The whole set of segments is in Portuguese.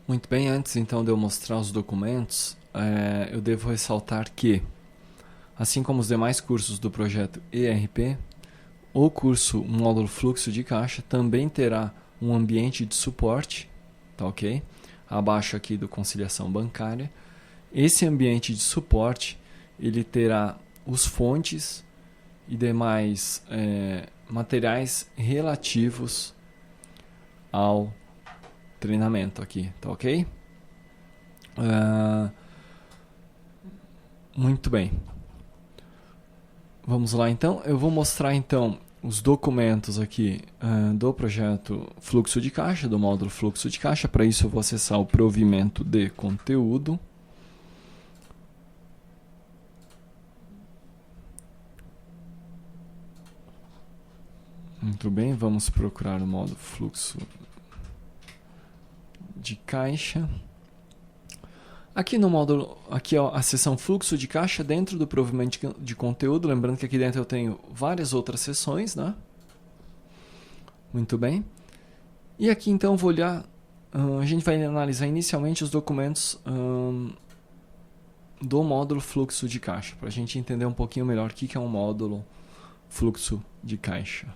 Muito bem, antes então de eu mostrar os documentos, eu devo ressaltar que, assim como os demais cursos do projeto ERP, o curso Módulo Fluxo de Caixa também terá um ambiente de suporte, tá ok? Abaixo aqui do Conciliação Bancária. Esse ambiente de suporte, ele terá os fontes e demais materiais relativos ao treinamento aqui, tá ok? Muito bem. Vamos lá então. Eu vou mostrar então os documentos aqui do projeto Fluxo de Caixa, do módulo Fluxo de Caixa. Para isso eu vou acessar o provimento de conteúdo. Muito bem, vamos procurar o módulo Fluxo de Caixa. Aqui no módulo, aqui ó, a seção Fluxo de Caixa dentro do provimento de conteúdo. Lembrando que aqui dentro eu tenho várias outras seções, né? Muito bem. E aqui então eu vou olhar, a gente vai analisar inicialmente os documentos do módulo Fluxo de Caixa, para a gente entender um pouquinho melhor o que é um módulo Fluxo de Caixa.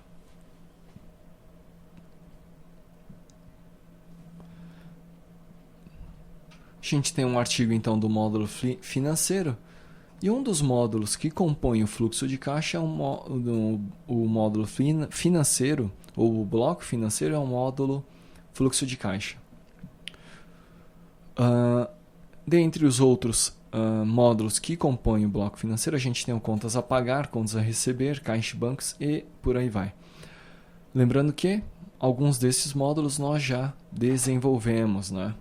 A gente tem um artigo então do módulo financeiro, e um dos módulos que compõe o fluxo de caixa é o módulo financeiro, ou o bloco financeiro é o módulo fluxo de caixa. Dentre os outros módulos que compõem o bloco financeiro, a gente tem o contas a pagar, contas a receber, caixa e bancos e por aí vai. Lembrando que alguns desses módulos nós já desenvolvemos, né?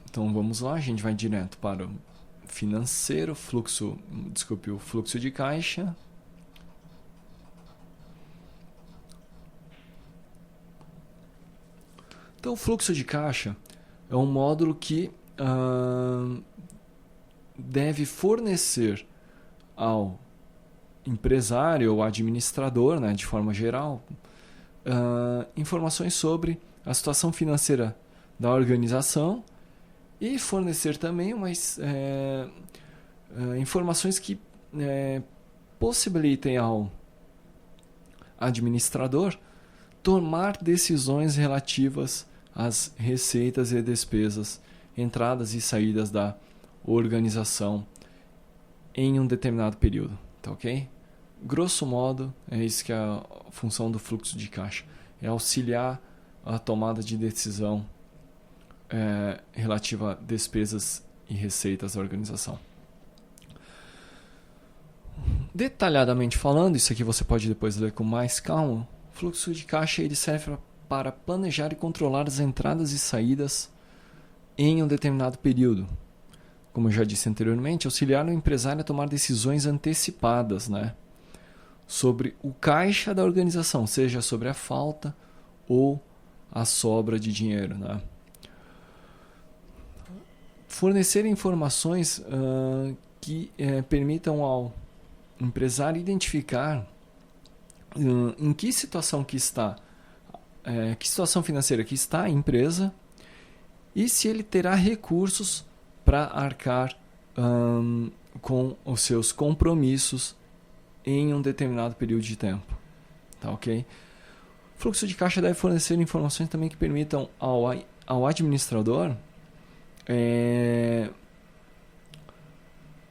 Então vamos lá, a gente vai direto para o financeiro, o fluxo de caixa. Então o fluxo de caixa é um módulo que deve fornecer ao empresário ou administrador, né, de forma geral, informações sobre a situação financeira da organização, e fornecer também informações que possibilitem ao administrador tomar decisões relativas às receitas e despesas, entradas e saídas da organização em um determinado período. Tá ok? Grosso modo, é isso que é a função do fluxo de caixa. É auxiliar a tomada de decisão relativa a despesas e receitas da organização. Detalhadamente falando, isso aqui você pode depois ler com mais calma. O fluxo de caixa ele serve para planejar e controlar as entradas e saídas em um determinado período. Como eu já disse anteriormente, auxiliar o empresário a tomar decisões antecipadas, né, sobre o caixa da organização, seja sobre a falta ou a sobra de dinheiro, né? Fornecer informações que permitam ao empresário identificar em que situação que está, que situação financeira que está a empresa, e se ele terá recursos para arcar com os seus compromissos em um determinado período de tempo. Tá ok? O fluxo de caixa deve fornecer informações também que permitam ao administrador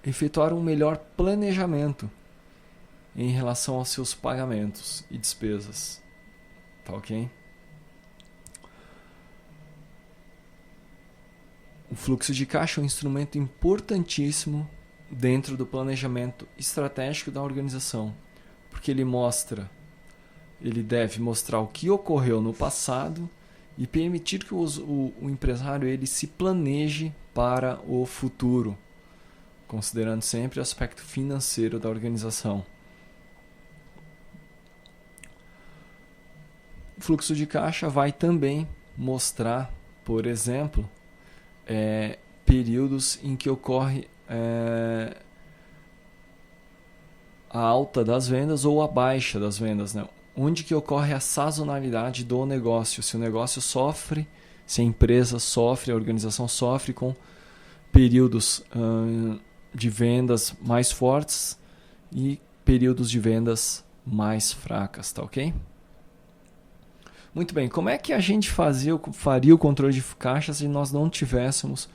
efetuar um melhor planejamento em relação aos seus pagamentos e despesas. Tá ok? O fluxo de caixa é um instrumento importantíssimo dentro do planejamento estratégico da organização, porque ele deve mostrar o que ocorreu no passado e permitir que o empresário ele se planeje para o futuro, considerando sempre o aspecto financeiro da organização. O fluxo de caixa vai também mostrar, por exemplo, períodos em que ocorre a alta das vendas ou a baixa das vendas, né? Onde que ocorre a sazonalidade do negócio, se o negócio sofre Se a empresa sofre, a organização sofre com períodos de vendas mais fortes e períodos de vendas mais fracas, tá ok? Muito bem, como é que a gente faria o controle de caixa se nós não tivéssemos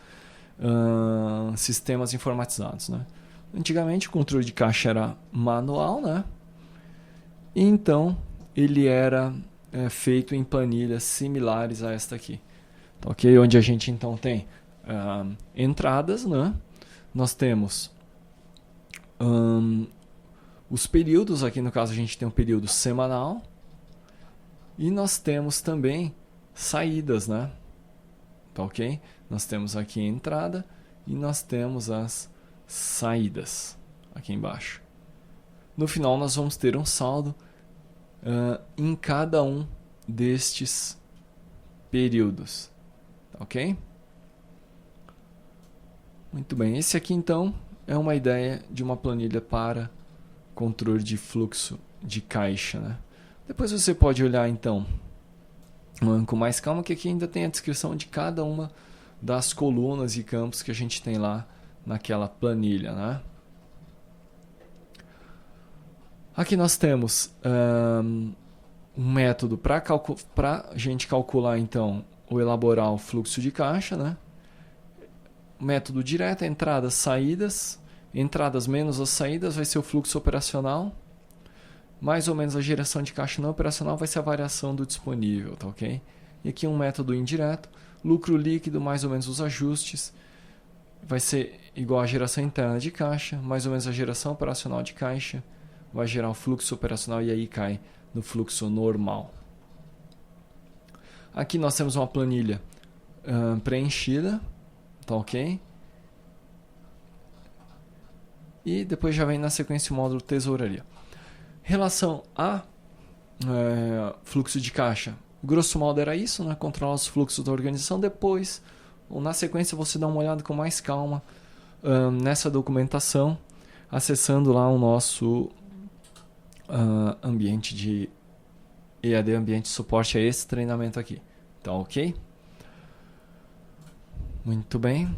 sistemas informatizados, né? Antigamente o controle de caixa era manual, né? E então ele era feito em planilhas similares a esta aqui, tá ok? Onde a gente então tem entradas, né? Nós temos os períodos, aqui no caso a gente tem um período semanal, e nós temos também saídas, né? Tá ok? Nós temos aqui a entrada e nós temos as saídas aqui embaixo. No final nós vamos ter um saldo em cada um destes períodos, tá ok? Muito bem, esse aqui então é uma ideia de uma planilha para controle de fluxo de caixa, né? Depois você pode olhar então com mais calma, que aqui ainda tem a descrição de cada uma das colunas e campos que a gente tem lá naquela planilha, né? Aqui nós temos um método para a gente calcular então ou elaborar o fluxo de caixa, né? Método direto, entradas, saídas. Entradas menos as saídas vai ser o fluxo operacional. Mais ou menos a geração de caixa não operacional vai ser a variação do disponível, tá ok? E aqui um método indireto, lucro líquido mais ou menos os ajustes, vai ser igual à geração interna de caixa, mais ou menos a geração operacional de caixa, vai gerar o fluxo operacional e aí cai no fluxo normal. Aqui nós temos uma planilha preenchida, tá ok? E depois já vem na sequência o módulo tesouraria. Relação a fluxo de caixa, grosso modo era isso, né? Controlar os fluxos da organização. Depois, ou na sequência, você dá uma olhada com mais calma nessa documentação, acessando lá o nosso ambiente de EAD, ambiente de suporte a esse treinamento aqui. Tá ok? Muito bem.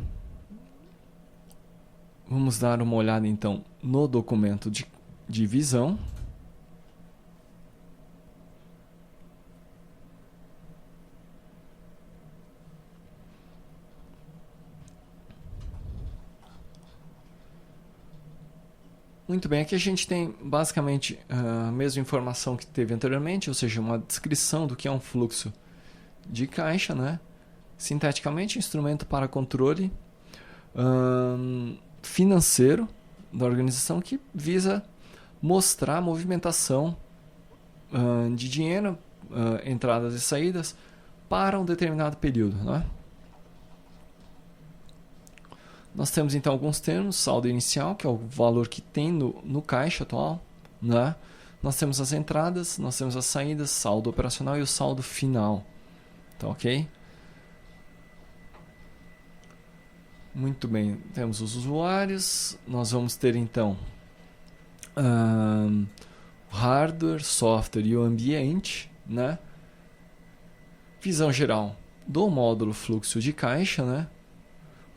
Vamos dar uma olhada então no documento de visão. Muito bem, aqui a gente tem basicamente a mesma informação que teve anteriormente, ou seja, uma descrição do que é um fluxo de caixa, né? Sinteticamente, instrumento para controle financeiro da organização que visa mostrar a movimentação de dinheiro, entradas e saídas para um determinado período, né? Nós temos então alguns termos, saldo inicial, que é o valor que tem no caixa atual, né? Nós temos as entradas, nós temos as saídas, saldo operacional e o saldo final, tá ok? Muito bem, temos os usuários, nós vamos ter então o hardware, software e o ambiente, né? Visão geral do módulo fluxo de caixa, né?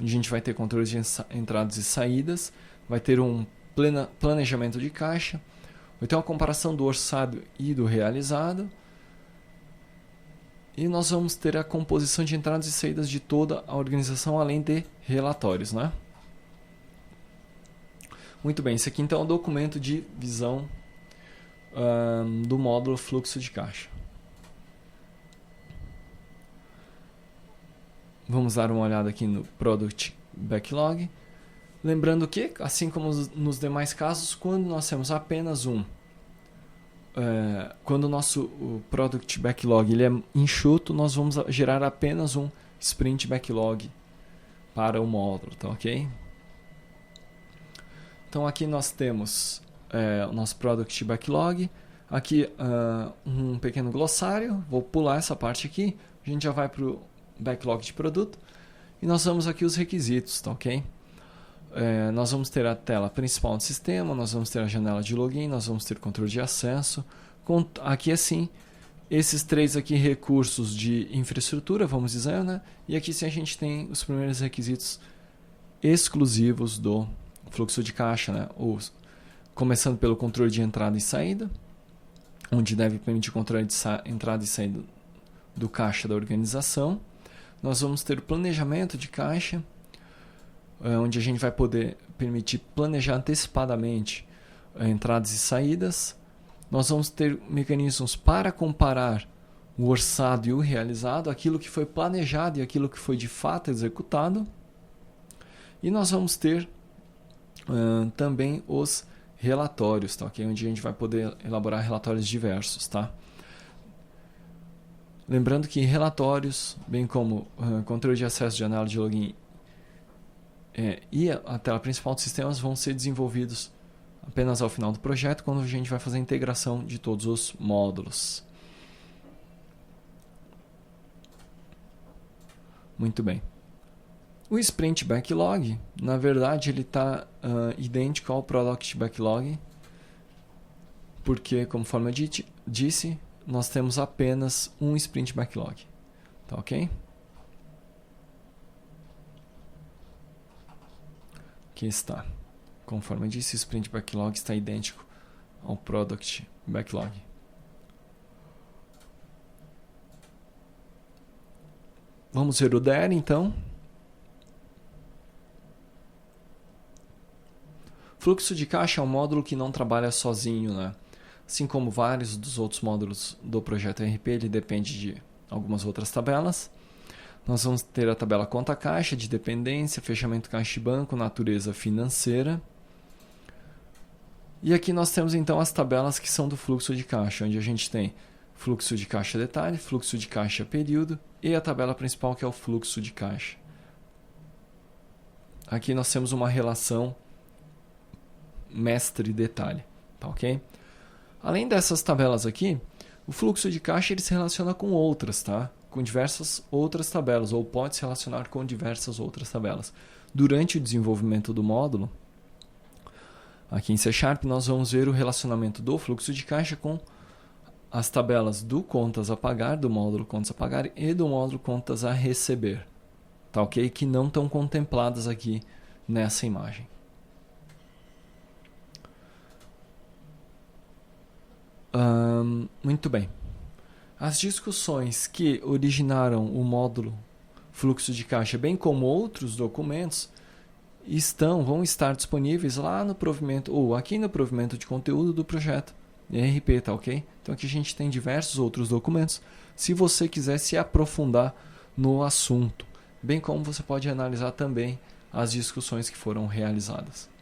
Onde a gente vai ter controle de entradas e saídas, vai ter um planejamento de caixa, vai ter uma comparação do orçado e do realizado, e nós vamos ter a composição de entradas e saídas de toda a organização, além de relatórios, né? Muito bem, esse aqui então é o documento de visão do módulo fluxo de caixa. Vamos dar uma olhada aqui no Product Backlog. Lembrando que, assim como nos demais casos, quando nós temos apenas quando o nosso Product Backlog ele é enxuto, nós vamos gerar apenas um Sprint Backlog para o módulo, tá ok? Então aqui nós temos o nosso Product Backlog. Aqui um pequeno glossário. Vou pular essa parte aqui. A gente já vai para o Backlog de produto. E nós vamos aqui os requisitos, tá ok? Nós vamos ter a tela principal do sistema, nós vamos ter a janela de login, nós vamos ter controle de acesso. Aqui assim, esses 3 aqui recursos de infraestrutura, vamos dizer, né? E aqui sim a gente tem os primeiros requisitos exclusivos do fluxo de caixa, né? Começando pelo controle de entrada e saída, onde deve permitir o controle de entrada e saída do caixa da organização. Nós vamos ter o planejamento de caixa, onde a gente vai poder permitir planejar antecipadamente entradas e saídas. Nós vamos ter mecanismos para comparar o orçado e o realizado, aquilo que foi planejado e aquilo que foi de fato executado. E nós vamos ter também os relatórios, tá? Okay? Onde a gente vai poder elaborar relatórios diversos. Tá? Lembrando que relatórios, bem como controle de acesso, de análise de login e a tela principal dos sistemas vão ser desenvolvidos apenas ao final do projeto, quando a gente vai fazer a integração de todos os módulos. Muito bem. O Sprint Backlog, na verdade, ele está idêntico ao Product Backlog, porque, conforme eu disse, nós temos apenas um Sprint Backlog. Tá ok? Aqui está. Conforme eu disse, o Sprint Backlog está idêntico ao Product Backlog. Vamos ver o DER, então. Fluxo de caixa é um módulo que não trabalha sozinho, né? Assim como vários dos outros módulos do projeto ERP, ele depende de algumas outras tabelas. Nós vamos ter a tabela conta-caixa, de dependência, fechamento caixa e banco, natureza financeira. E aqui nós temos então as tabelas que são do fluxo de caixa, onde a gente tem fluxo de caixa detalhe, fluxo de caixa período e a tabela principal, que é o fluxo de caixa. Aqui nós temos uma relação mestre-detalhe, tá ok? Além dessas tabelas aqui, o fluxo de caixa ele se relaciona com outras, tá? Com diversas outras tabelas, ou pode se relacionar com diversas outras tabelas. Durante o desenvolvimento do módulo, aqui em C#, nós vamos ver o relacionamento do fluxo de caixa com as tabelas do contas a pagar, do módulo contas a pagar e do módulo contas a receber, tá ok? Que não estão contempladas aqui nessa imagem. Muito bem. As discussões que originaram o módulo fluxo de caixa, bem como outros documentos, vão estar disponíveis lá no provimento, ou aqui no provimento de conteúdo do projeto ERP, tá ok? Então aqui a gente tem diversos outros documentos, se você quiser se aprofundar no assunto, bem como você pode analisar também as discussões que foram realizadas.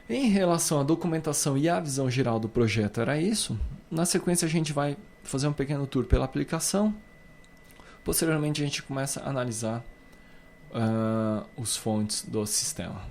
Em relação à documentação e à visão geral do projeto, era isso. Na sequência a gente vai fazer um pequeno tour pela aplicação. Posteriormente a gente começa a analisar os fontes do sistema.